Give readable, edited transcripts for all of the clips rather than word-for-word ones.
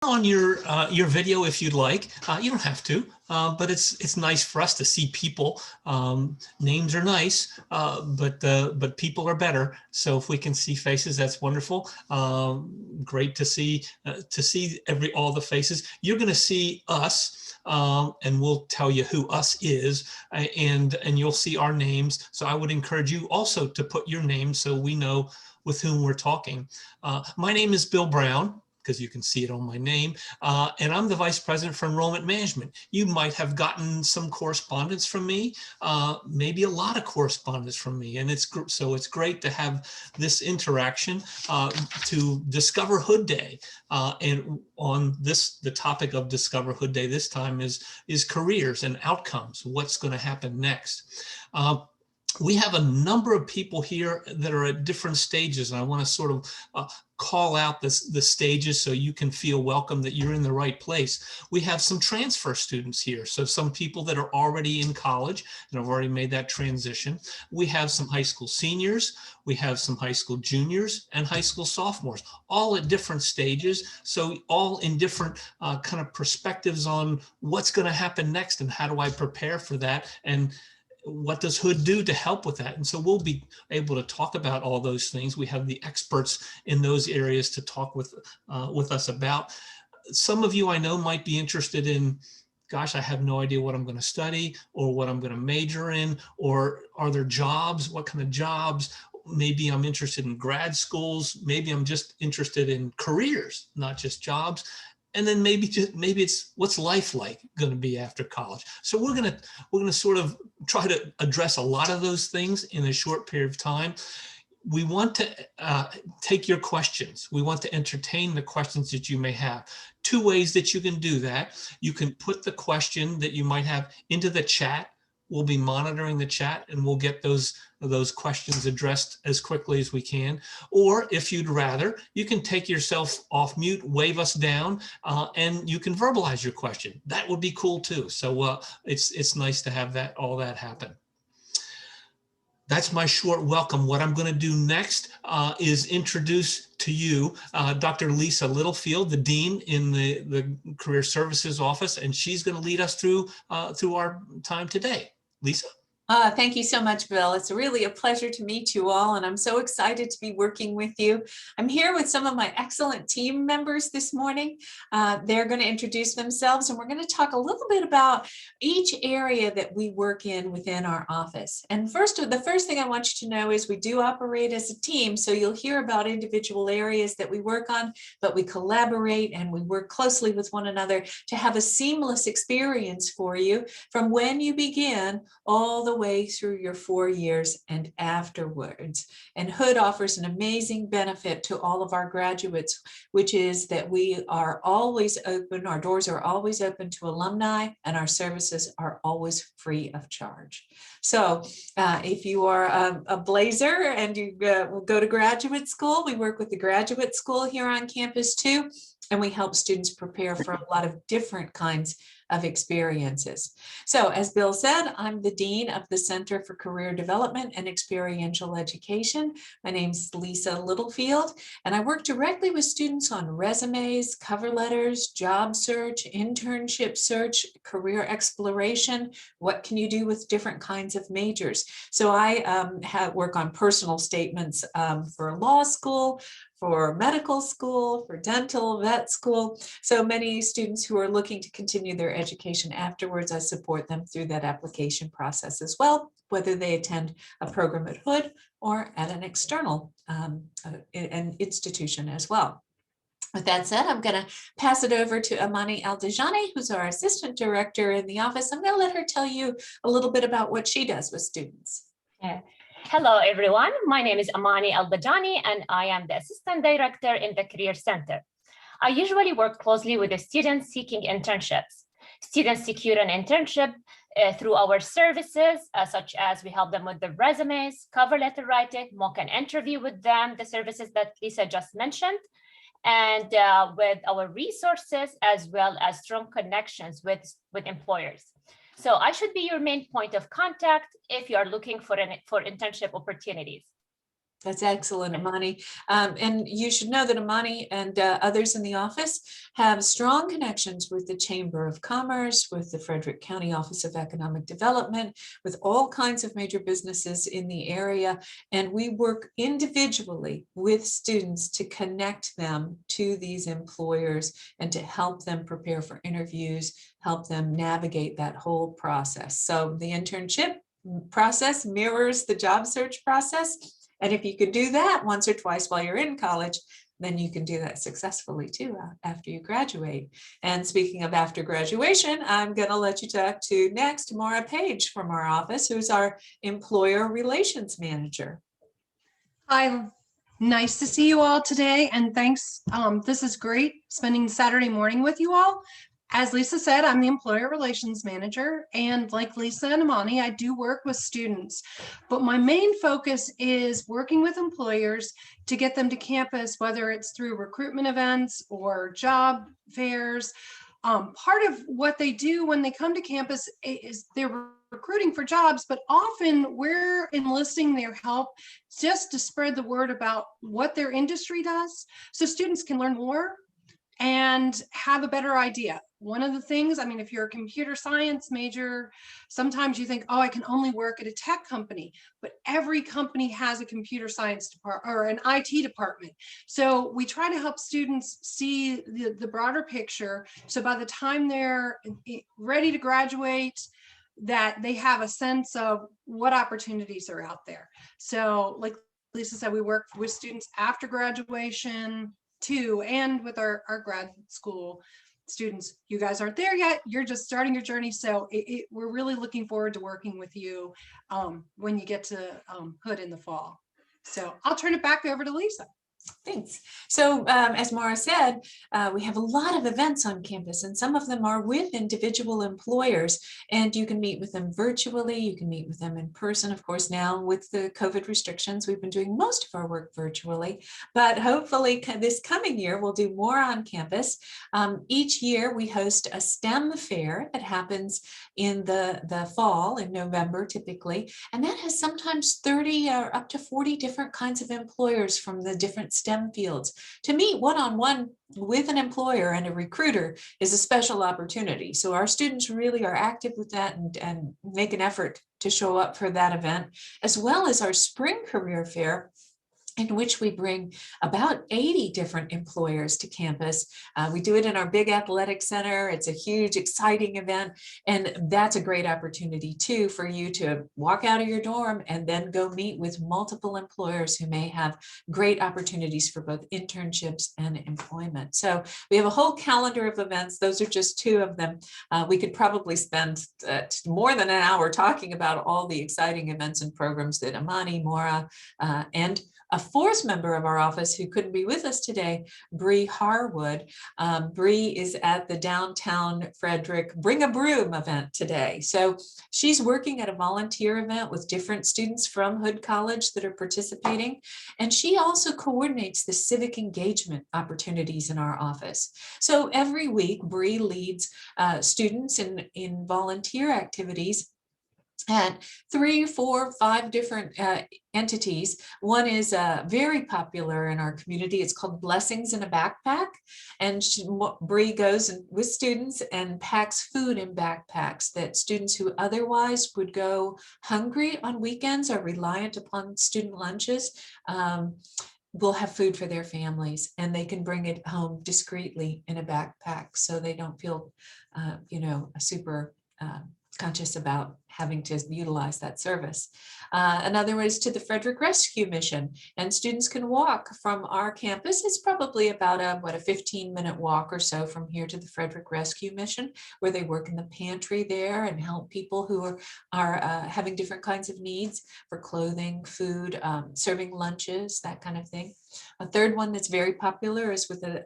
on your video if you'd like. You don't have to, but it's nice for us to see people. Names are nice, but people are better. So if we can see faces, that's wonderful. Great to see all the faces. You're going to see us. And we'll tell you who us is, and you'll see our names. So I would encourage you also to put your name so we know with whom we're talking. My name is Bill Brown, because you can see it on my name. And I'm the Vice President for Enrollment Management. You might have gotten some correspondence from me, maybe a lot of correspondence from me. And it's great to have this interaction to Discover Hood Day. And on the topic of Discover Hood Day this time is careers and outcomes. What's going to happen next? We have a number of people here that are at different stages, and I want to sort of call out the stages so you can feel welcome that you're in the right place. We have some transfer students here, so some people that are already in college and have already made that transition. We have some high school seniors, we have some high school juniors and high school sophomores, all at different stages, so all in different kind of perspectives on what's going to happen next and how do I prepare for that, and what does Hood do to help with that? And so we'll be able to talk about all those things. We have the experts in those areas to talk with us about. Some of you I know might be interested in, gosh, I have no idea what I'm going to study or what I'm going to major in, or are there jobs? What kind of jobs? Maybe I'm interested in grad schools. Maybe I'm just interested in careers, not just jobs. And then maybe it's what's life like going to be after college. So we're gonna sort of try to address a lot of those things in a short period of time. We want to take your questions. We want to entertain the questions that you may have. Two ways that you can do that. You can put the question that you might have into the chat. We'll be monitoring the chat and we'll get those questions addressed as quickly as we can. Or if you'd rather, you can take yourself off mute, wave us down, and you can verbalize your question. That would be cool too. So it's nice to have all that happen. That's my short welcome. What I'm going to do next is introduce to you Dr. Lisa Littlefield, the Dean in the Career Services Office, and she's going to lead us through our time today. Lisa? Thank you so much, Bill. It's really a pleasure to meet you all, and I'm so excited to be working with you. I'm here with some of my excellent team members this morning. They're going to introduce themselves, and we're going to talk a little bit about each area that we work in within our office. And the first thing I want you to know is we do operate as a team, so you'll hear about individual areas that we work on, but we collaborate and we work closely with one another to have a seamless experience for you from when you begin all the way through your 4 years and afterwards. And Hood offers an amazing benefit to all of our graduates, which is that we are always open, our doors are always open to alumni, and our services are always free of charge. So if you are a Blazer and you go to graduate school, we work with the graduate school here on campus too, and we help students prepare for a lot of different kinds of experiences. So as Bill said, I'm the Dean of the Center for Career Development and Experiential Education. My name's Lisa Littlefield, and I work directly with students on resumes, cover letters, job search, internship search, career exploration. What can you do with different kinds of majors? So I work on personal statements for law school, for medical school, for dental, vet school. So many students who are looking to continue their education afterwards, I support them through that application process as well, whether they attend a program at Hood or at an external an institution as well. With that said, I'm going to pass it over to Amani Aldajani, who's our assistant director in the office. I'm going to let her tell you a little bit about what she does with students. Hello, everyone. My name is Amani Al-Badani, and I am the Assistant Director in the Career Center. I usually work closely with the students seeking internships. Students secure an internship through our services, such as we help them with the resumes, cover letter writing, mock an interview with them, the services that Lisa just mentioned, and with our resources, as well as strong connections with employers. So I should be your main point of contact if you are looking for internship opportunities. That's excellent, Amani. And you should know that Amani and others in the office have strong connections with the Chamber of Commerce, with the Frederick County Office of Economic Development, with all kinds of major businesses in the area. And we work individually with students to connect them to these employers and to help them prepare for interviews, help them navigate that whole process. So the internship process mirrors the job search process. And if you could do that once or twice while you're in college, then you can do that successfully too after you graduate. And speaking of after graduation, I'm going to let you talk to next Maura Page from our office, who's our employer relations manager. Hi, nice to see you all today, and thanks. This is great spending Saturday morning with you all. As Lisa said, I'm the employer relations manager, and like Lisa and Amani, I do work with students, but my main focus is working with employers to get them to campus, whether it's through recruitment events or job fairs. Part of what they do when they come to campus is they're recruiting for jobs, but often we're enlisting their help just to spread the word about what their industry does, so students can learn more and have a better idea. One of the things, I mean, if you're a computer science major, sometimes you think, oh, I can only work at a tech company, but every company has a computer science department or an IT department. So we try to help students see the broader picture. So by the time they're ready to graduate, that they have a sense of what opportunities are out there. So like Lisa said, we work with students after graduation too, and with our grad school students. You guys aren't there yet, you're just starting your journey. So we're really looking forward to working with you when you get to Hood in the fall. So I'll turn it back over to Lisa. Thanks. So as Maura said, we have a lot of events on campus, and some of them are with individual employers, and you can meet with them virtually, you can meet with them in person. Of course, now with the COVID restrictions, we've been doing most of our work virtually, but hopefully this coming year, we'll do more on campus. Each year we host a STEM fair that happens in the fall, in November typically, and that has sometimes 30 or up to 40 different kinds of employers from the different STEM fields. To meet one-on-one with an employer and a recruiter is a special opportunity. So our students really are active with that and make an effort to show up for that event, as well as our spring career fair, in which we bring about 80 different employers to campus. We do it in our big athletic center. It's a huge, exciting event. And that's a great opportunity too for you to walk out of your dorm and then go meet with multiple employers who may have great opportunities for both internships and employment. So we have a whole calendar of events. Those are just two of them. We could probably spend more than an hour talking about all the exciting events and programs that Amani, Maura, and a fourth member of our office who couldn't be with us today, Bree Harwood. Bree is at the downtown Frederick Bring a Broom event today. So she's working at a volunteer event with different students from Hood College that are participating. And she also coordinates the civic engagement opportunities in our office. So every week, Bree leads students in volunteer activities at 3, 4, 5 different entities. One is very popular in our community. It's called Blessings in a Backpack. And Bree goes with students and packs food in backpacks that students who otherwise would go hungry on weekends or reliant upon student lunches will have food for their families, and they can bring it home discreetly in a backpack so they don't feel, super conscious about having to utilize that service. Another is to the Frederick Rescue Mission, and students can walk from our campus. It's probably about a 15-minute walk or so from here to the Frederick Rescue Mission, where they work in the pantry there and help people who are having different kinds of needs for clothing, food, serving lunches, that kind of thing. A third one that's very popular is with the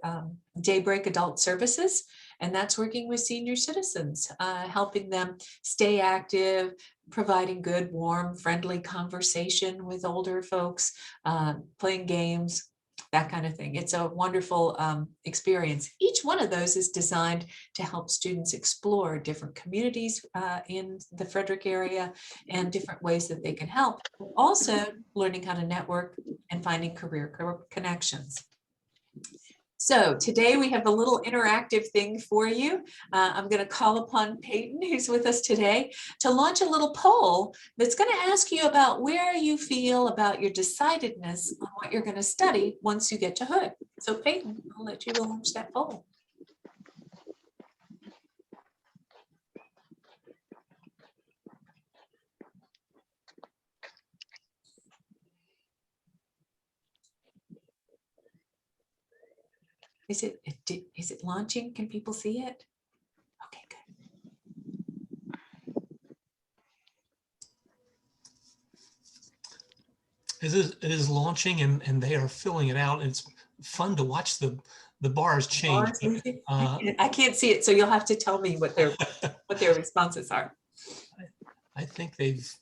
Daybreak Adult Services, and that's working with senior citizens, helping them stay active, providing good, warm, friendly conversation with older folks, playing games, that kind of thing. It's a wonderful experience. Each one of those is designed to help students explore different communities in the Frederick area and different ways that they can help. Also learning how to network and finding career connections. So today we have a little interactive thing for you. I'm going to call upon Peyton, who's with us today, to launch a little poll that's going to ask you about where you feel about your decidedness on what you're going to study once you get to Hood. So Peyton, I'll let you launch that poll. Is it launching? Can people see it? Okay, good. It is launching and they are filling it out. It's fun to watch the bars change. I can't see it, so you'll have to tell me what their responses are. I think they've.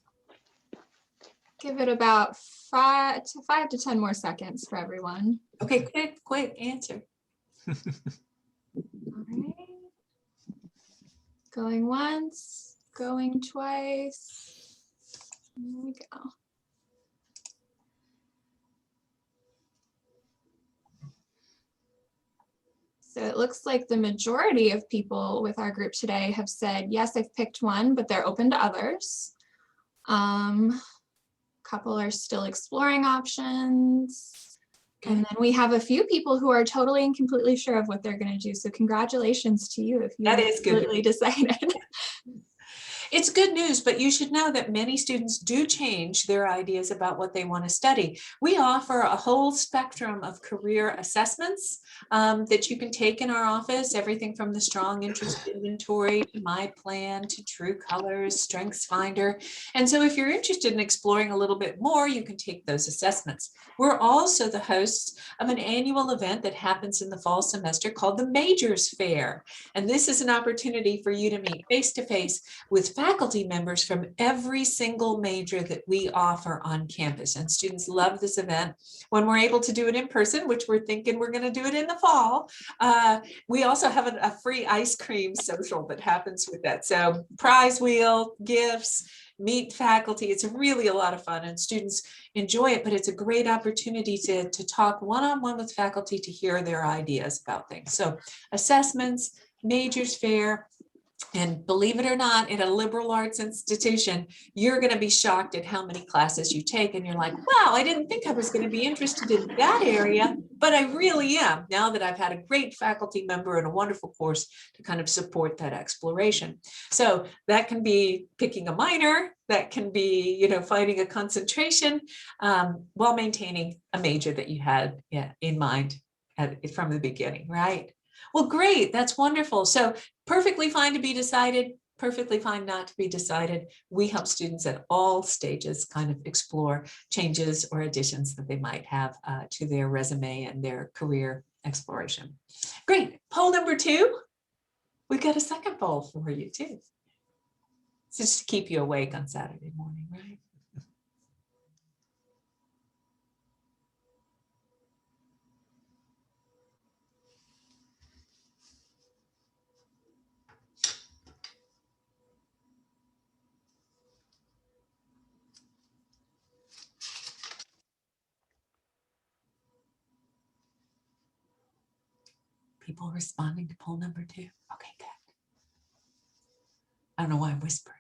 Give it about 5 to 10 more seconds for everyone. Okay, quick answer. All right. Going once, going twice. There we go. So it looks like the majority of people with our group today have said, yes, I've picked one, but they're open to others. Couple are still exploring options. And then we have a few people who are totally and completely sure of what they're going to do. So congratulations to you if you That is good. completely decided. It's good news, but you should know that many students do change their ideas about what they want to study. We offer a whole spectrum of career assessments that you can take in our office, everything from the Strong Interest Inventory, to My Plan, to True Colors, Strengths Finder. And so if you're interested in exploring a little bit more, you can take those assessments. We're also the hosts of an annual event that happens in the fall semester called the Majors Fair. And this is an opportunity for you to meet face-to-face with faculty members from every single major that we offer on campus. And students love this event. When we're able to do it in person, which we're thinking we're going to do it in the fall, we also have a free ice cream social that happens with that. So prize wheel, gifts, meet faculty. It's really a lot of fun and students enjoy it, but it's a great opportunity to talk one-on-one with faculty to hear their ideas about things. So assessments, Majors Fair, and believe it or not, in a liberal arts institution, you're going to be shocked at how many classes you take. And you're like, wow, I didn't think I was going to be interested in that area, but I really am now that I've had a great faculty member and a wonderful course to kind of support that exploration. So that can be picking a minor, that can be, you know, finding a concentration while maintaining a major that you had in mind from the beginning, right? Well, great. That's wonderful. So perfectly fine to be decided, perfectly fine not to be decided. We help students at all stages kind of explore changes or additions that they might have to their resume and their career exploration. Great. Poll number 2. We've got a second poll for you too. It's just to keep you awake on Saturday morning, right? People responding to poll number 2. Okay, good. I don't know why I'm whispering.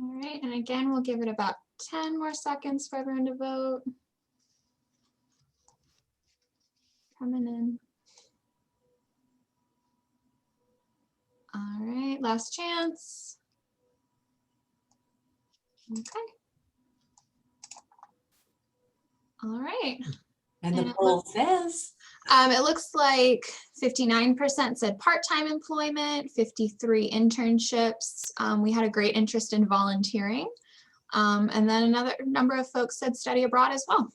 All right, and again, we'll give it about 10 more seconds for everyone to vote. Coming in. All right, last chance. Okay. All right. And the And it poll says, it looks like 59% said part-time employment, 53 internships. We had a great interest in volunteering. And then another number of folks said study abroad as well.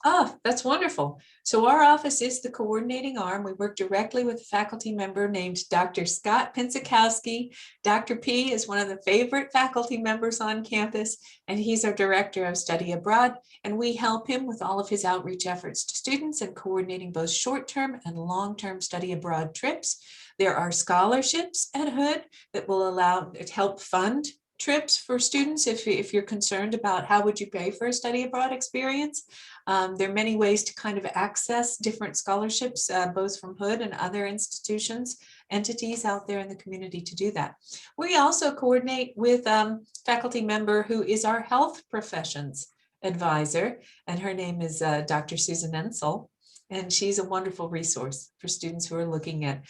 Oh, that's wonderful. So our office is the coordinating arm. We work directly with a faculty member named Dr. Scott Pinsikowski. Dr. P is one of the favorite faculty members on campus, and he's our director of study abroad. And we help him with all of his outreach efforts to students and coordinating both short-term and long-term study abroad trips. There are scholarships at Hood that will allow it help fund trips for students if you're concerned about how would you pay for a study abroad experience. There are many ways to kind of access different scholarships, both from Hood and other institutions, entities out there in the community to do that. We also coordinate with a faculty member who is our health professions advisor, and her name is Dr. Susan Ensel. And she's a wonderful resource for students who are looking at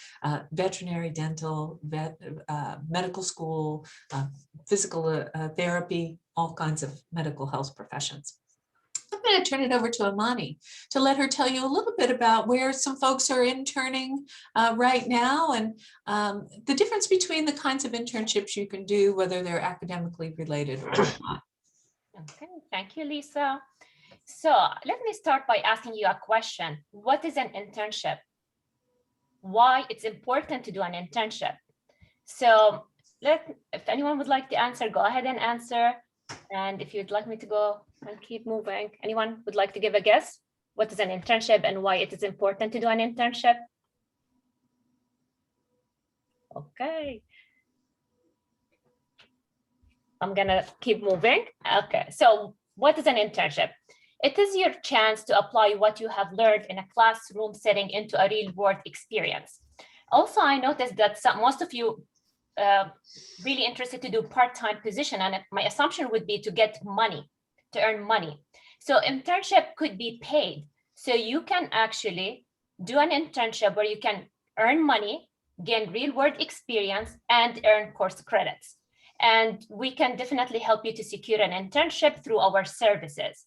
veterinary, dental, medical school, physical therapy, all kinds of medical health professions. I'm going to turn it over to Amani to let her tell you a little bit about where some folks are interning right now, and the difference between the kinds of internships you can do, whether they're academically related or not. Okay, thank you, Lisa. So let me start by asking you a question. What is an internship? Why it's important to do an internship? So if anyone would like to answer, go ahead and answer. And if you'd like me to go and keep moving, anyone would like to give a guess? What is an internship and why it is important to do an internship? Okay. I'm gonna keep moving. Okay, so what is an internship? It is your chance to apply what you have learned in a classroom setting into a real world experience. Also, I noticed that most of you really interested to do part-time position, and my assumption would be to get money, to earn money. So internship could be paid. So you can actually do an internship where you can earn money, gain real world experience, and earn course credits. And we can definitely help you to secure an internship through our services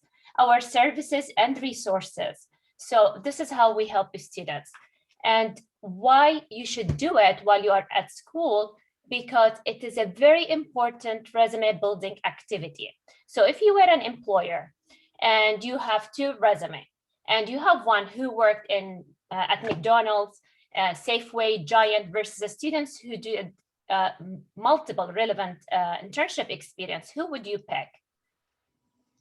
and resources. So this is how we help students. And why you should do it while you are at school, because it is a very important resume building activity. So if you were an employer and you have two resumes, and you have one who worked at McDonald's, Safeway, Giant, versus students who do multiple relevant internship experience, who would you pick?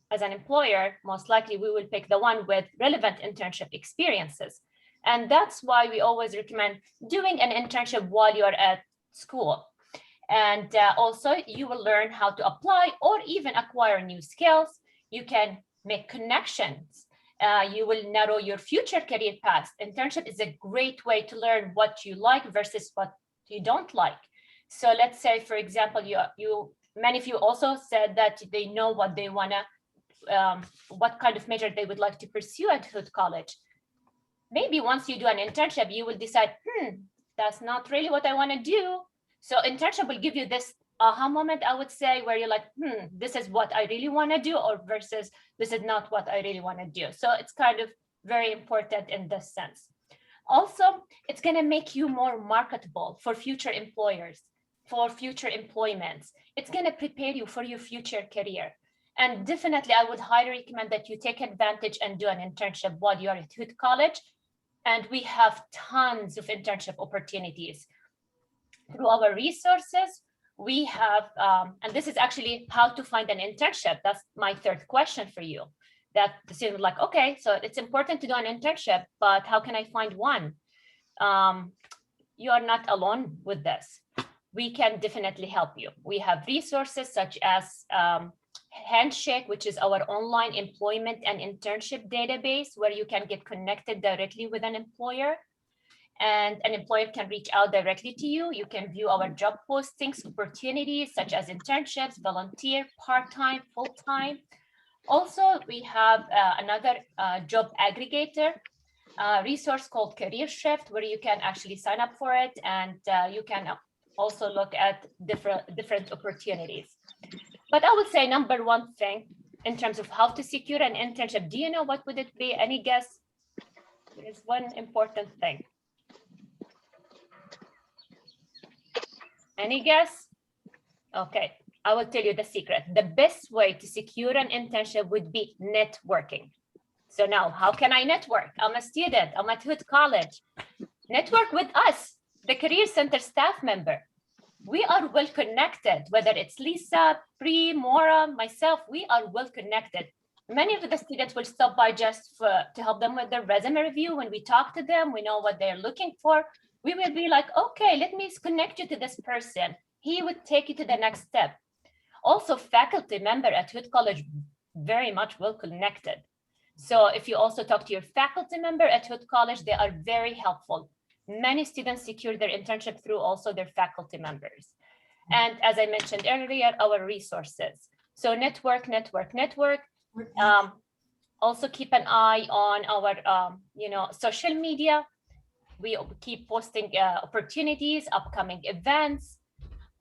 As an employer, most likely we will pick the one with relevant internship experiences. And that's why we always recommend doing an internship while you're at school. And also you will learn how to apply or even acquire new skills. You can make connections. You will narrow your future career path. Internship is a great way to learn what you like versus what you don't like. So let's say, for example, many of you also said that they know what they wanna, what kind of major they would like to pursue at Hood College. Maybe once you do an internship, you will decide, that's not really what I wanna do. So internship will give you this aha moment, I would say, where you're like, this is what I really wanna do, or versus this is not what I really wanna do. So it's kind of very important in this sense. Also, it's gonna make you more marketable for future employers, for future employments. It's gonna prepare you for your future career. And definitely, I would highly recommend that you take advantage and do an internship while you're at Hood College. And we have tons of internship opportunities. Through our resources, we have, and this is actually how to find an internship. That's my third question for you. That the student like, okay, so it's important to do an internship, but how can I find one? You are not alone with this. We can definitely help you. We have resources such as Handshake, which is our online employment and internship database, where you can get connected directly with an employer, and an employer can reach out directly to you. You can view our job postings, opportunities such as internships, volunteer, part-time, full-time. Also, we have another job aggregator resource called Career Shift, where you can actually sign up for it, and you can also look at different opportunities. But I would say number one thing in terms of how to secure an internship, do you know what would it be? Any guess? There's one important thing. Any guess? Okay, I will tell you the secret. The best way to secure an internship would be networking. So now, how can I network? I'm a student, I'm at Hood College. Network with us, the Career Center staff member. We are well connected, whether it's Lisa, Pri, Maura, myself, we are well connected. Many of the students will stop by just to help them with their resume review. When we talk to them, we know what they're looking for. We will be like, okay, let me connect you to this person. He would take you to the next step. Also, faculty member at Hood College, very much well connected. So if you also talk to your faculty member at Hood College, they are very helpful. Many students secure their internship through also their faculty members. And as I mentioned earlier, our resources. So network, network, network. Also keep an eye on our social media. We keep posting opportunities, upcoming events.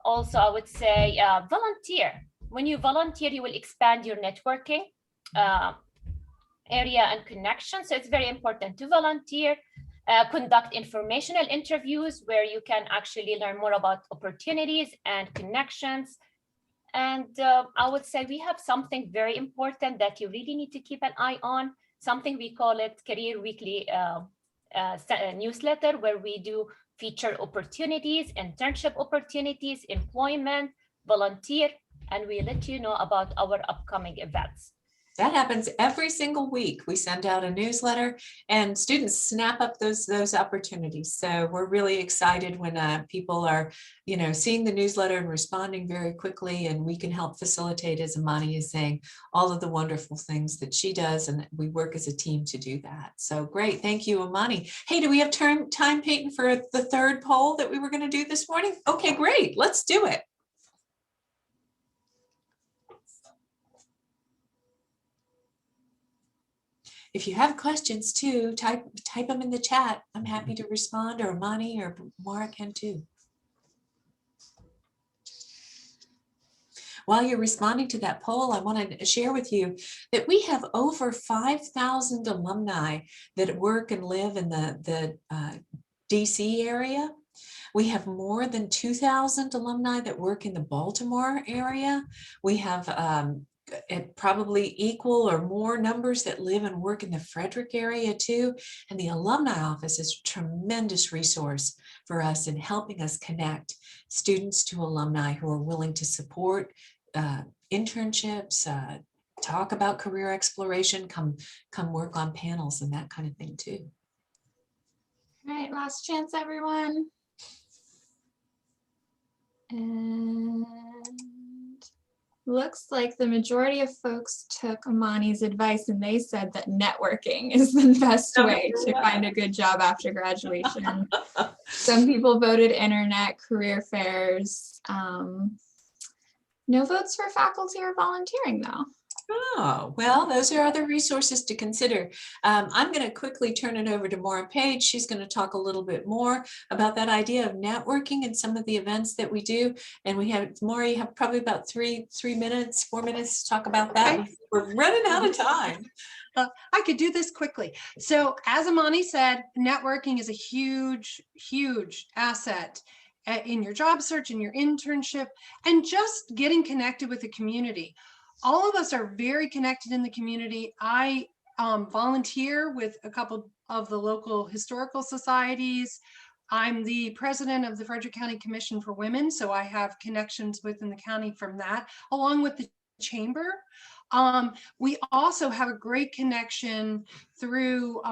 Also, I would say volunteer. When you volunteer, you will expand your networking area and connection. So it's very important to volunteer, conduct informational interviews where you can actually learn more about opportunities and connections. And I would say we have something very important that you really need to keep an eye on, something we call it Career Weekly newsletter, where we do feature opportunities, internship opportunities, employment, volunteer, and we let you know about our upcoming events. That happens every single week. We send out a newsletter and students snap up those opportunities. So we're really excited when people are, seeing the newsletter and responding very quickly, and we can help facilitate, as Amani is saying, all of the wonderful things that she does. And we work as a team to do that. So great. Thank you, Amani. Hey, do we have time, Peyton, for the third poll that we were going to do this morning? Okay, great. Let's do it. If you have questions too, type them in the chat. I'm happy to respond, or Amani or Maura can too. While you're responding to that poll, I want to share with you that we have over 5,000 alumni that work and live in the DC area. We have more than 2,000 alumni that work in the Baltimore area. We have probably equal or more numbers that live and work in the Frederick area too. And the alumni office is a tremendous resource for us in helping us connect students to alumni who are willing to support internships, talk about career exploration, come work on panels and that kind of thing too. All right, last chance, everyone. And looks like the majority of folks took Amani's advice and they said that networking is the best way to find a good job after graduation. Some people voted internet, career fairs. No votes for faculty or volunteering though. Oh, well, those are other resources to consider. I'm going to quickly turn it over to Maura Page. She's going to talk a little bit more about that idea of networking and some of the events that we do. And we have, Maura, you have probably about 4 minutes to talk about that. Okay. We're running out of time. I could do this quickly. So as Amani said, networking is a huge, huge asset in your job search, in your internship, and just getting connected with the community. All of us are very connected in the community. I volunteer with a couple of the local historical societies. I'm the president of the Frederick County Commission for Women, so I have connections within the county from that, along with the chamber. We also have a great connection through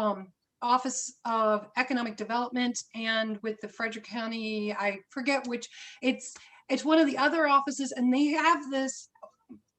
Office of Economic Development and with the Frederick County, I forget which, it's one of the other offices, and they have this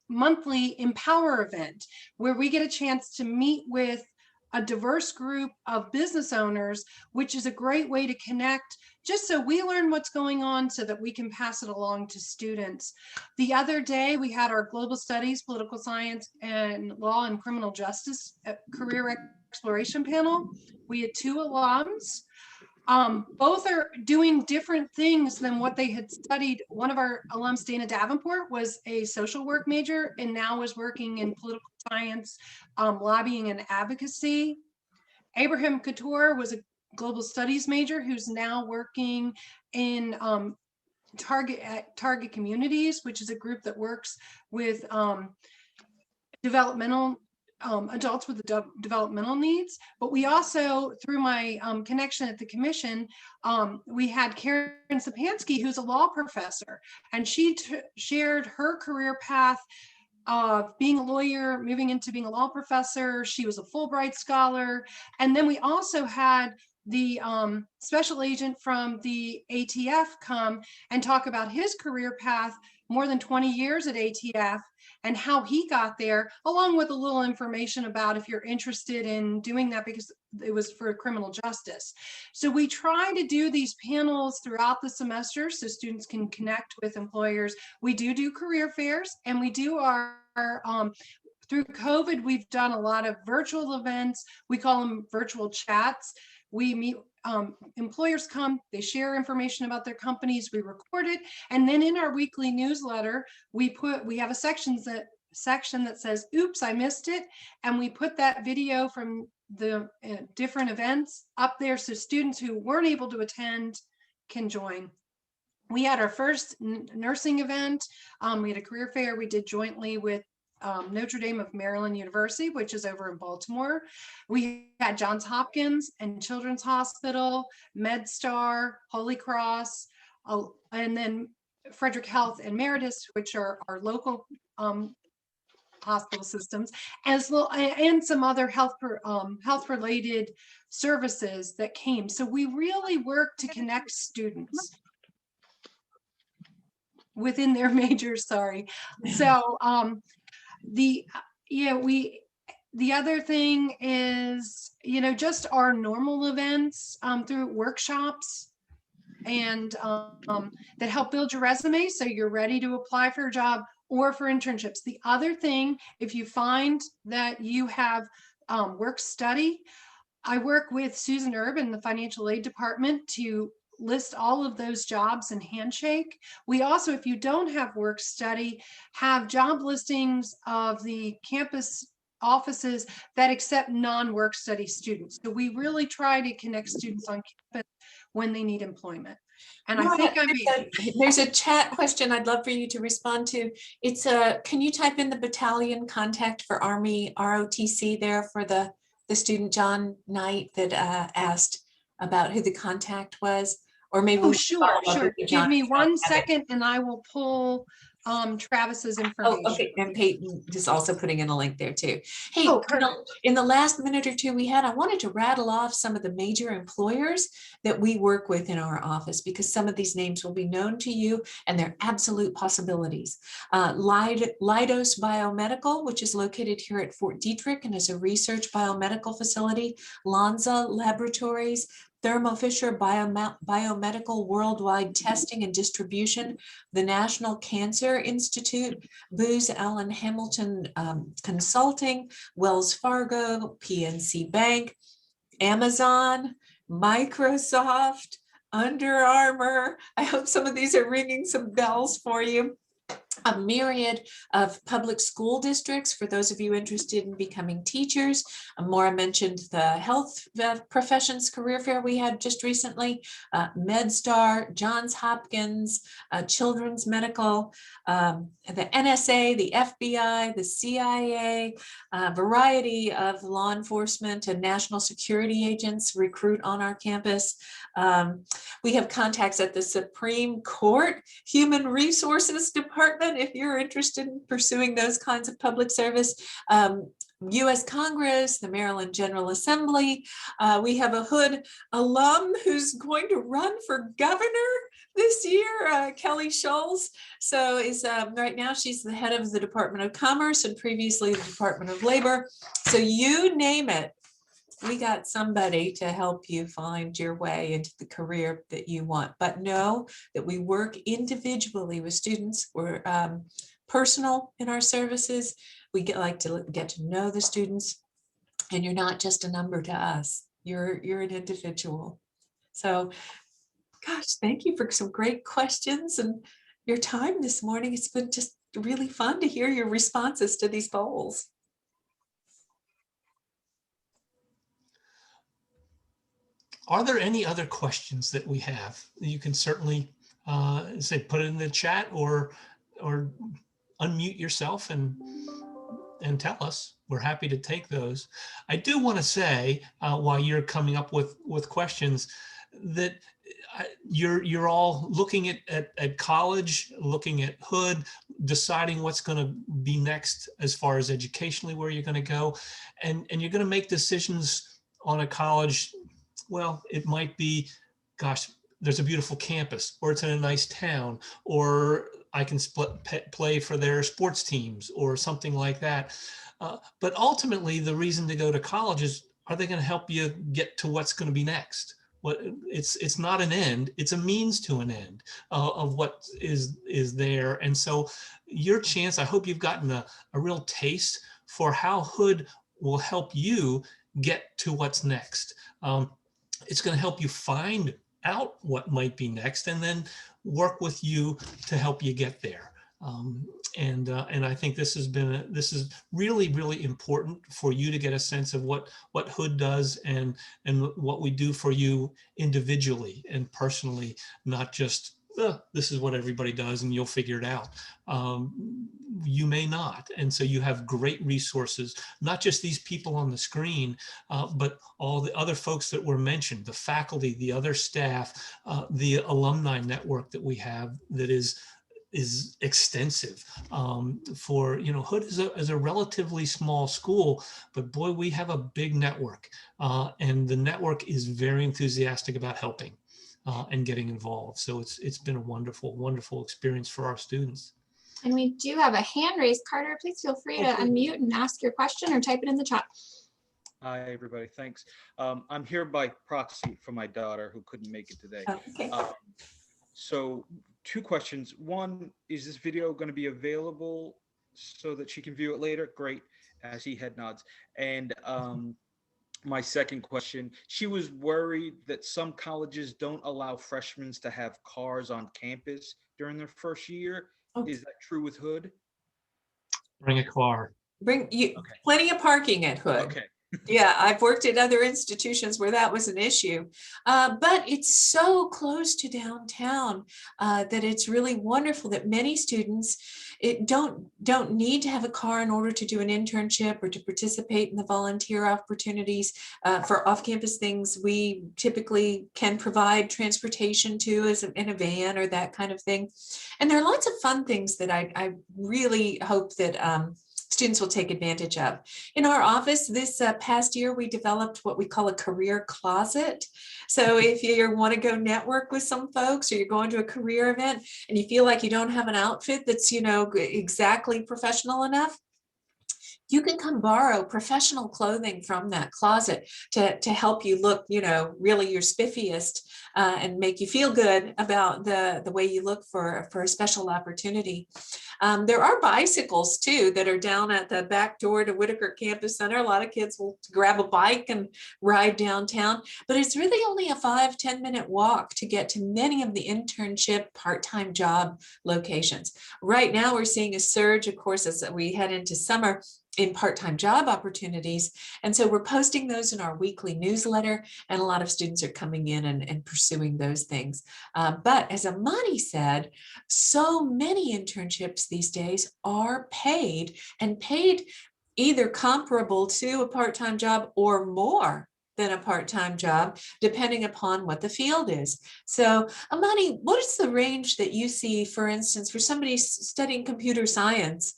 monthly Empower event where we get a chance to meet with a diverse group of business owners, which is a great way to connect, just so we learn what's going on so that we can pass it along to students. The other day we had our global studies, political science, and law and criminal justice career exploration panel. We had 2 alums. Both are doing different things than what they had studied. One of our alums, Dana Davenport, was a social work major and now is working in political science, lobbying and advocacy. Abraham Couture was a global studies major who's now working in Target Communities, which is a group that works with developmental adults with developmental needs, but we also, through my connection at the commission, we had Karen Sapansky, who's a law professor, and she shared her career path of being a lawyer, moving into being a law professor. She was a Fulbright scholar. And then we also had the special agent from the ATF come and talk about his career path, more than 20 years at ATF, and how he got there, along with a little information about if you're interested in doing that, because it was for criminal justice. So we try to do these panels throughout the semester so students can connect with employers. We do career fairs, and we do our through COVID, we've done a lot of virtual events. We call them virtual chats. We meet, employers come, they share information about their companies, we record it, and then in our weekly newsletter, we have a section that says, oops, I missed it, and we put that video from the different events up there so students who weren't able to attend can join. We had our first nursing event. We had a career fair we did jointly with Notre Dame of Maryland University, which is over in Baltimore. We had Johns Hopkins and Children's Hospital, MedStar, Holy Cross, and then Frederick Health and Meritus, which are our local hospital systems, as well, and some other health-related services that came. So we really work to connect students within their majors. Sorry. So the other thing is, just our normal events through workshops and that help build your resume so you're ready to apply for a job or for internships. The other thing, if you find that you have work study, I work with Susan Erb in the financial aid department to list all of those jobs in Handshake. We also, if you don't have work study, have job listings of the campus offices that accept non-work study students. So we really try to connect students on campus when they need employment. And I think there's a chat question I'd love for you to respond to. It's can you type in the battalion contact for Army ROTC there for the student John Knight that asked about who the contact was? Or maybe sure. Give me 1 second and I will pull Travis's information. Oh, okay. And Peyton is also putting in a link there too. Hey, in the last minute or two we had, I wanted to rattle off some of the major employers that we work with in our office, because some of these names will be known to you and they're absolute possibilities. Leidos Biomedical, which is located here at Fort Detrick and is a research biomedical facility. Lonza Laboratories, Thermo Fisher Biomedical Worldwide Testing and Distribution, the National Cancer Institute, Booz Allen Hamilton Consulting, Wells Fargo, PNC Bank, Amazon, Microsoft, Under Armour. I hope some of these are ringing some bells for you. A myriad of public school districts for those of you interested in becoming teachers. Maura mentioned the health professions career fair we had just recently, MedStar, Johns Hopkins, Children's Medical, the NSA, the FBI, the CIA, a variety of law enforcement and national security agents recruit on our campus. We have contacts at the Supreme Court, Human Resources Department, if you're interested in pursuing those kinds of public service. U.S. Congress, the Maryland General Assembly. We have a Hood alum who's going to run for governor this year, Kelly Schulz. So right now she's the head of the Department of Commerce and previously the Department of Labor. So you name it, we got somebody to help you find your way into the career that you want. But know that we work individually with students. We're personal in our services. We like to get to know the students, and you're not just a number to us. You're an individual. So, gosh, thank you for some great questions and your time this morning. It's been just really fun to hear your responses to these polls. Are there any other questions that we have? You can certainly put it in the chat or unmute yourself and and tell us. We're happy to take those. I do want to say, while you're coming up with questions, that you're all looking at college, looking at Hood, deciding what's going to be next as far as educationally, where you're going to go. And you're going to make decisions on a college. Well, it might be, gosh, there's a beautiful campus, or it's in a nice town, or I can play for their sports teams or something like that. But ultimately, the reason to go to college is, are they going to help you get to what's going to be next? It's not an end, it's a means to an end of what is there. And so your chance, I hope you've gotten a real taste for how Hood will help you get to what's next. It's going to help you find out what might be next, and then work with you to help you get there. And I think this is really, really important for you to get a sense of what Hood does and what we do for you individually and personally, not just this is what everybody does and you'll figure it out. You may not. And so you have great resources, not just these people on the screen, but all the other folks that were mentioned, the faculty, the other staff, the alumni network that we have that is extensive. For, you know, Hood is a relatively small school, but boy, we have a big network, and the network is very enthusiastic about helping and getting involved. So it's been a wonderful, wonderful experience for our students. And we do have a hand raised. Carter, please feel free to unmute and ask your question or type it in the chat. Hi, everybody. Thanks. I'm here by proxy for my daughter who couldn't make it today. Okay. So 2 questions. One, is this video going to be available so that she can view it later? Great. As he head nods. And my second question, she was worried that some colleges don't allow freshmen to have cars on campus during their first year. Oh. Is that true with Hood? Bring a car. Bring you Okay. plenty of parking at Hood. Okay. Yeah, I've worked at other institutions where that was an issue, but it's so close to downtown that it's really wonderful that many students don't need to have a car in order to do an internship or to participate in the volunteer opportunities. For off-campus things, we typically can provide transportation to in a van or that kind of thing. And there are lots of fun things that I really hope that students will take advantage of. In our office this past year, we developed what we call a career closet. So if you want to go network with some folks, or you're going to a career event and you feel like you don't have an outfit that's, you know, exactly professional enough, you can come borrow professional clothing from that closet to help you look, you know, really your spiffiest and make you feel good about the way you look for a special opportunity. There are bicycles too that are down at the back door to Whitaker Campus Center. A lot of kids will grab a bike and ride downtown, but it's really only a 5-10 minute walk to get to many of the internship part-time job locations. Right now we're seeing a surge, of course, as we head into summer, in part-time job opportunities. And so we're posting those in our weekly newsletter, and a lot of students are coming in and pursuing those things. But as Amani said, so many internships these days are paid, and paid either comparable to a part-time job or more than a part-time job, depending upon what the field is. So Amani, what is the range that you see, for instance, for somebody studying computer science?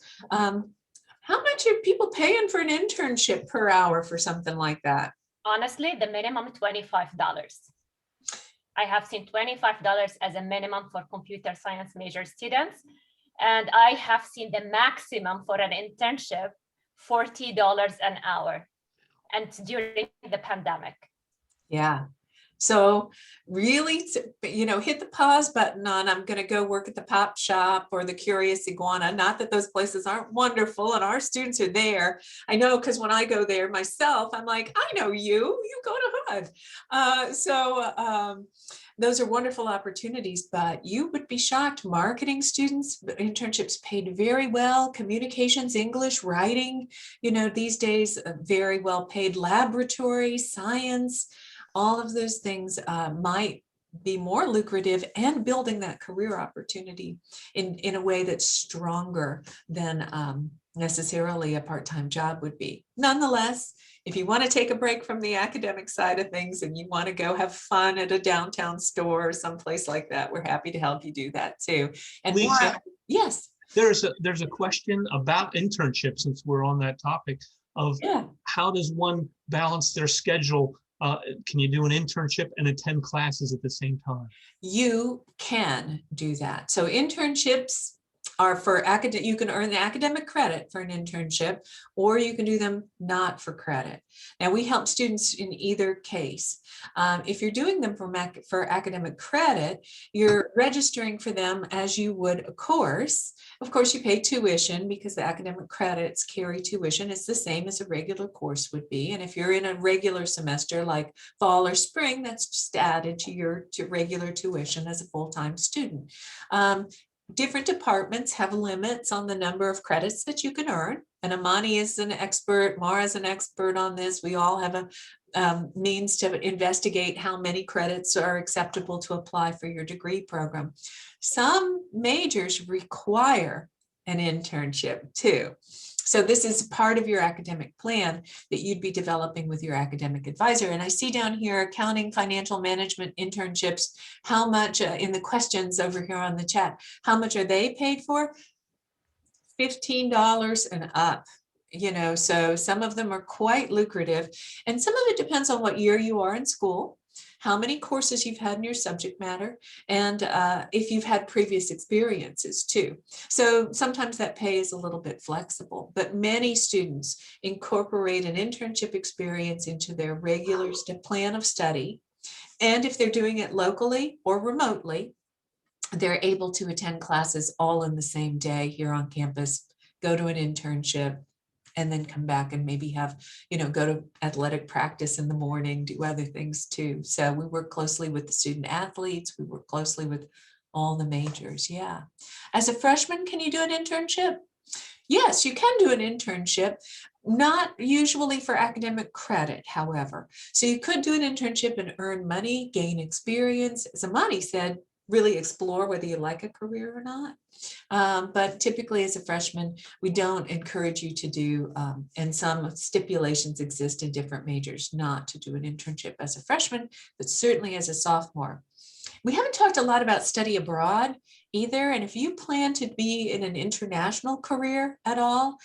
How much are people paying for an internship per hour for something like that? Honestly, the minimum $25. I have seen $25 as a minimum for computer science major students. And I have seen the maximum for an internship, $40 an hour. And during the pandemic. Yeah. So really, you know, hit the pause button on, I'm going to go work at the Pop Shop or the Curious Iguana. Not that those places aren't wonderful and our students are there. I know, because when I go there myself, I'm like, I know you go to Hood. Those are wonderful opportunities, but you would be shocked. Marketing students, internships paid very well. Communications, English, writing, you know, these days, very well paid. Laboratory, science, all of those things might be more lucrative, and building that career opportunity in a way that's stronger than necessarily a part-time job would be. Nonetheless, if you want to take a break from the academic side of things and you want to go have fun at a downtown store or someplace like that, we're happy to help you do that too. And Lisa, more, yes. there's a question about internships, since we're on that topic of how does one balance their schedule? Can you do an internship and attend classes at the same time? You can do that. So internships are for academic, you can earn the academic credit for an internship, or you can do them not for credit. Now we help students in either case. If you're doing them for academic credit, you're registering for them as you would a course. Of course, you pay tuition because the academic credits carry tuition. It's the same as a regular course would be. And if you're in a regular semester like fall or spring, that's just added to your regular tuition as a full-time student. Different departments have limits on the number of credits that you can earn. And Amani is an expert, Mara is an expert on this. We all have a means to investigate how many credits are acceptable to apply for your degree program. Some majors require an internship too. So this is part of your academic plan that you'd be developing with your academic advisor. And I see down here, accounting, financial management internships, how much in the questions over here on the chat, how much are they paid for? $15 and up. You know, so some of them are quite lucrative, and some of it depends on what year you are in school, how many courses you've had in your subject matter, and if you've had previous experiences too. So sometimes that pay is a little bit flexible, but many students incorporate an internship experience into their regular plan of study. And if they're doing it locally or remotely, they're able to attend classes all in the same day here on campus, go to an internship, and then come back and maybe have, you know, go to athletic practice in the morning, do other things too. So we work closely with the student athletes. We work closely with all the majors. Yeah. As a freshman, can you do an internship? Yes, you can do an internship, not usually for academic credit, however. So you could do an internship and earn money, gain experience. As Amani said, really explore whether you like a career or not. But typically as a freshman, we don't encourage you to do, and some stipulations exist in different majors, not to do an internship as a freshman, but certainly as a sophomore. We haven't talked a lot about study abroad either. And if you plan to be in an international career at all,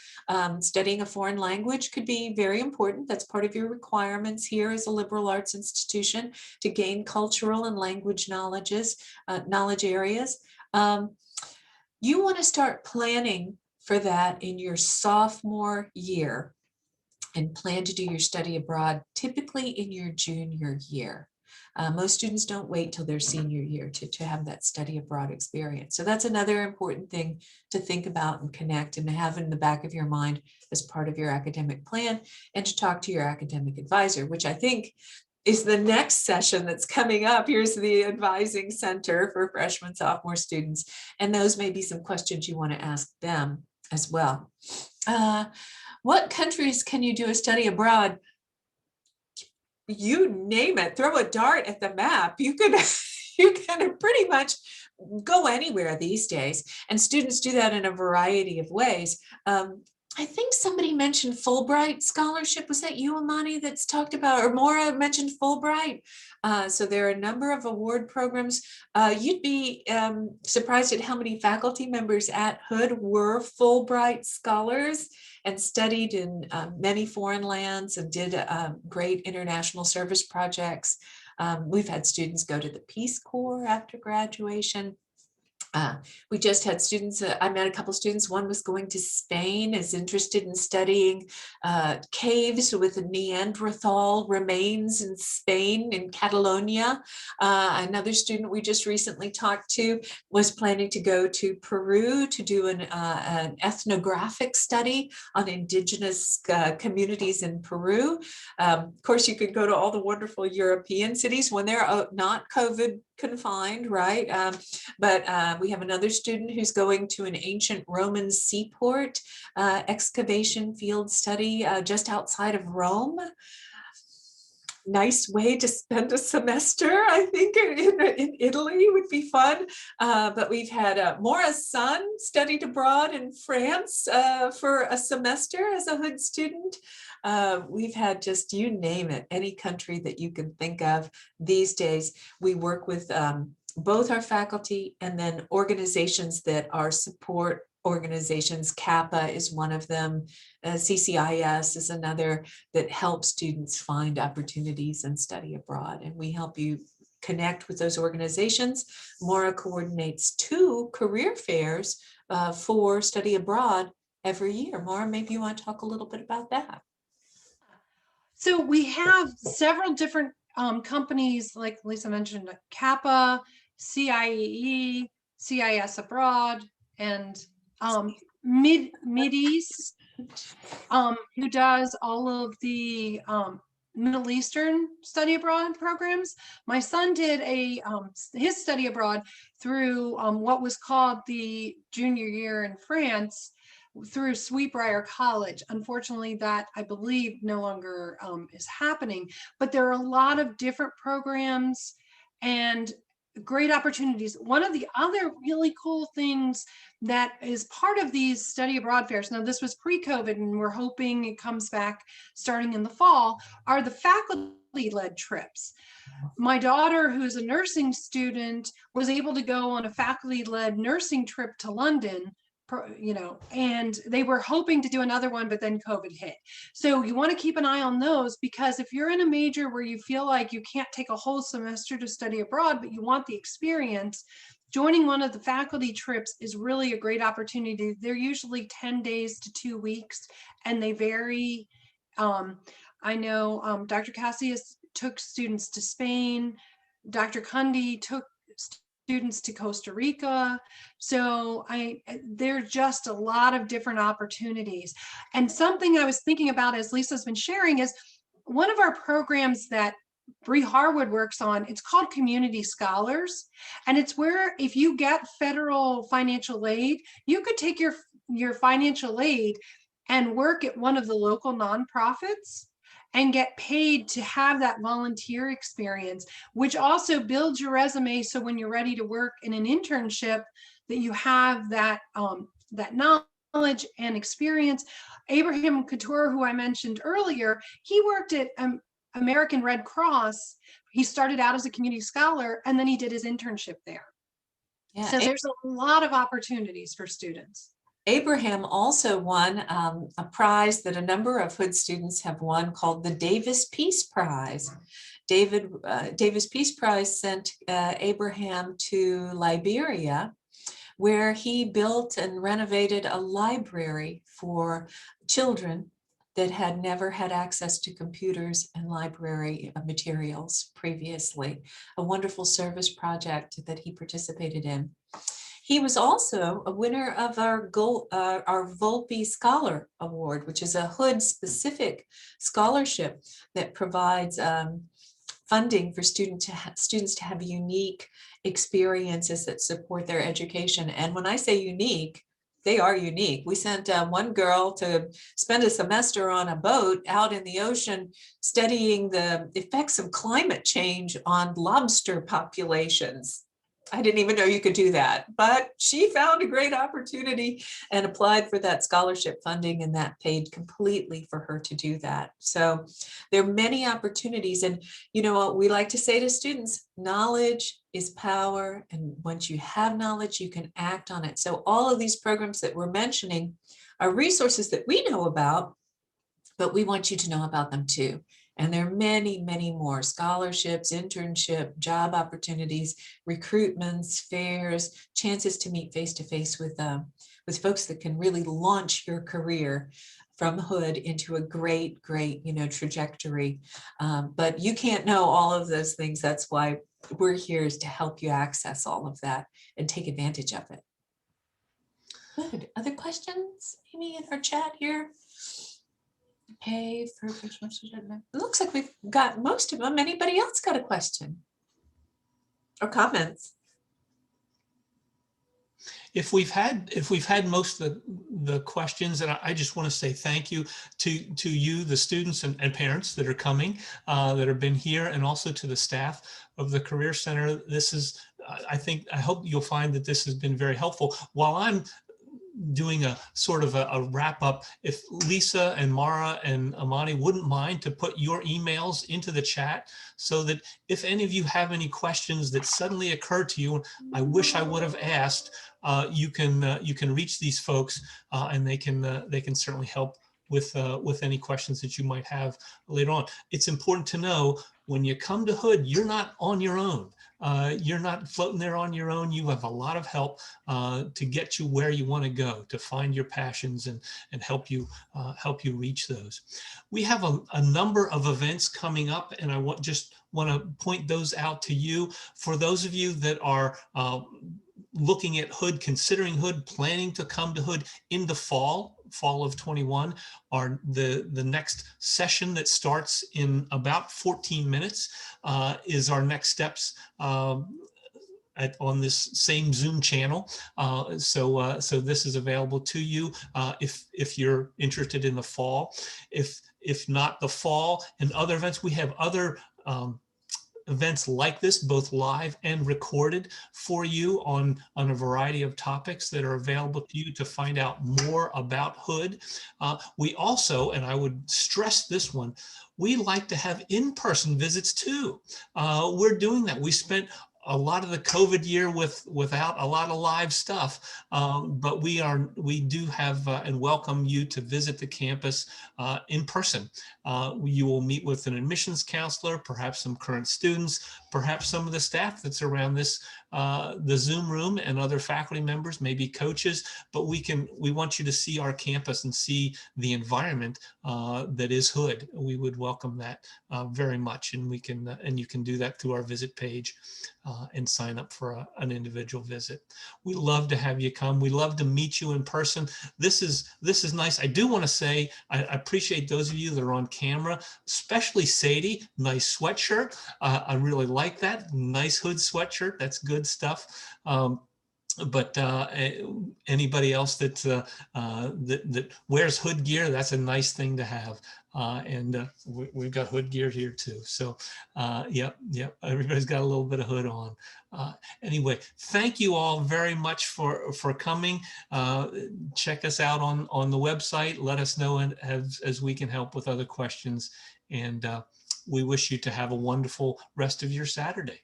studying a foreign language could be very important. That's part of your requirements here as a liberal arts institution to gain cultural and language knowledge areas. You want to start planning for that in your sophomore year and plan to do your study abroad typically in your junior year. Most students don't wait till their senior year to have that study abroad experience. So that's another important thing to think about and connect and have in the back of your mind as part of your academic plan, and to talk to your academic advisor, which I think is the next session that's coming up. Here's the advising center for freshman, sophomore students. And those may be some questions you want to ask them as well. What countries can you do a study abroad? You name it, throw a dart at the map. You can pretty much go anywhere these days. And students do that in a variety of ways. I think somebody mentioned Fulbright scholarship. Was that you, Amani, that's talked about, or Maura mentioned Fulbright? So there are a number of award programs. You'd be surprised at how many faculty members at Hood were Fulbright scholars and studied in many foreign lands and did great international service projects. We've had students go to the Peace Corps after graduation. We just had students, I met a couple students, one was going to Spain, is interested in studying caves with Neanderthal remains in Spain, in Catalonia. Another student we just recently talked to was planning to go to Peru to do an ethnographic study on indigenous communities in Peru. Of course, you could go to all the wonderful European cities when they're not COVID confined, right? But we have another student who's going to an ancient Roman seaport excavation field study just outside of Rome. nice way to spend a semester. I think in Italy would be fun. But we've had Maura's son studied abroad in France for a semester as a Hood student. We've had just, you name it, any country that you can think of these days. We work with both our faculty and then organizations that are support organizations. Kappa is one of them. CCIS is another that helps students find opportunities and study abroad. And we help you connect with those organizations. Maura coordinates 2 career fairs for study abroad every year. Maura, maybe you want to talk a little bit about that. So we have several different companies, like Lisa mentioned, Kappa, CIEE, CIS Abroad, and Mideast, who does all of the Middle Eastern study abroad programs. My son did his study abroad through what was called the junior year in France, through Sweetbriar College. Unfortunately, that I believe no longer is happening, but there are a lot of different programs and great opportunities. One of the other really cool things that is part of these study abroad fairs, now this was pre-COVID and we're hoping it comes back starting in the fall, are the faculty-led trips. My daughter, who's a nursing student, was able to go on a faculty-led nursing trip to London, and they were hoping to do another one, but then COVID hit. So you want to keep an eye on those, because if you're in a major where you feel like you can't take a whole semester to study abroad, but you want the experience, joining one of the faculty trips is really a great opportunity. They're usually 10 days to 2 weeks, and they vary. I know Dr. Cassius took students to Spain. Dr. Cundy took students to Costa Rica. So there's just a lot of different opportunities. And something I was thinking about as Lisa's been sharing is one of our programs that Bree Harwood works on, it's called Community Scholars. And it's where if you get federal financial aid, you could take your financial aid and work at one of the local nonprofits and get paid to have that volunteer experience, which also builds your resume. So when you're ready to work in an internship, that you have that that knowledge and experience. Abraham Couture, who I mentioned earlier, he worked at American Red Cross. He started out as a community scholar, and then he did his internship there. Yeah, so there's a lot of opportunities for students. Abraham also won a prize that a number of Hood students have won called the Davis Peace Prize. Davis Peace Prize sent Abraham to Liberia, where he built and renovated a library for children that had never had access to computers and library materials previously. A wonderful service project that he participated in. He was also a winner of our Volpe Scholar Award, which is a Hood-specific scholarship that provides funding for students to have unique experiences that support their education. And when I say unique, they are unique. We sent one girl to spend a semester on a boat out in the ocean studying the effects of climate change on lobster populations. I didn't even know you could do that, but she found a great opportunity and applied for that scholarship funding, and that paid completely for her to do that. So there are many opportunities, and you know what we like to say to students, knowledge is power, and once you have knowledge, you can act on it. So all of these programs that we're mentioning are resources that we know about, but we want you to know about them too. And there are many, many more: scholarships, internship, job opportunities, recruitments, fairs, chances to meet face-to-face with folks that can really launch your career from Hood into a great, trajectory. But you can't know all of those things. That's why we're here, is to help you access all of that and take advantage of it. Good. Other questions, Amy, in our chat here? Pay for it looks like we've got most of them. Anybody else got a question or comments? if we've had most of the questions, and I just want to say thank you to you, the students and parents that are coming, that have been here, and also to the staff of the Career Center. This is, I hope you'll find that this has been very helpful. While I'm doing a sort of a wrap up, if Lisa and Mara and Amani wouldn't mind to put your emails into the chat, so that if any of you have any questions that suddenly occur to you, I wish I would have asked, you can reach these folks, and they can certainly help with any questions that you might have later on. It's important to know, when you come to Hood, you're not on your own. You're not floating there on your own. You have a lot of help to get you where you want to go, to find your passions and help you reach those. We have a number of events coming up, and I just want to point those out to you. For those of you that are looking at Hood, considering Hood, planning to come to Hood in the fall of 21, are the next session that starts in about 14 minutes is our next steps on this same Zoom channel. So this is available to you if you're interested in the fall. If not the fall and other events, we have other events like this, both live and recorded, for you on a variety of topics that are available to you to find out more about Hood. We also, and I would stress this one, we like to have in-person visits too. We're doing that. We spent a lot of the COVID year without a lot of live stuff, but we do have and welcome you to visit the campus in person. You will meet with an admissions counselor, perhaps some current students, perhaps some of the staff that's around this the Zoom room, and other faculty members, maybe coaches. But we want you to see our campus and see the environment that is Hood. We would welcome that very much, and you can do that through our visit page and sign up for an individual visit. We love to have you come. We love to meet you in person. This is nice. I do want to say I appreciate those of you that are on camera, especially Sadie. Nice sweatshirt. I really like that. Nice Hood sweatshirt. That's good stuff. But anybody else that wears Hood gear, that's a nice thing to have. And we've got Hood gear here too. So yep, everybody's got a little bit of Hood on. Anyway, thank you all very much for coming. Check us out on the website. Let us know as we can help with other questions. And we wish you to have a wonderful rest of your Saturday.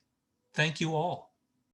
Thank you all.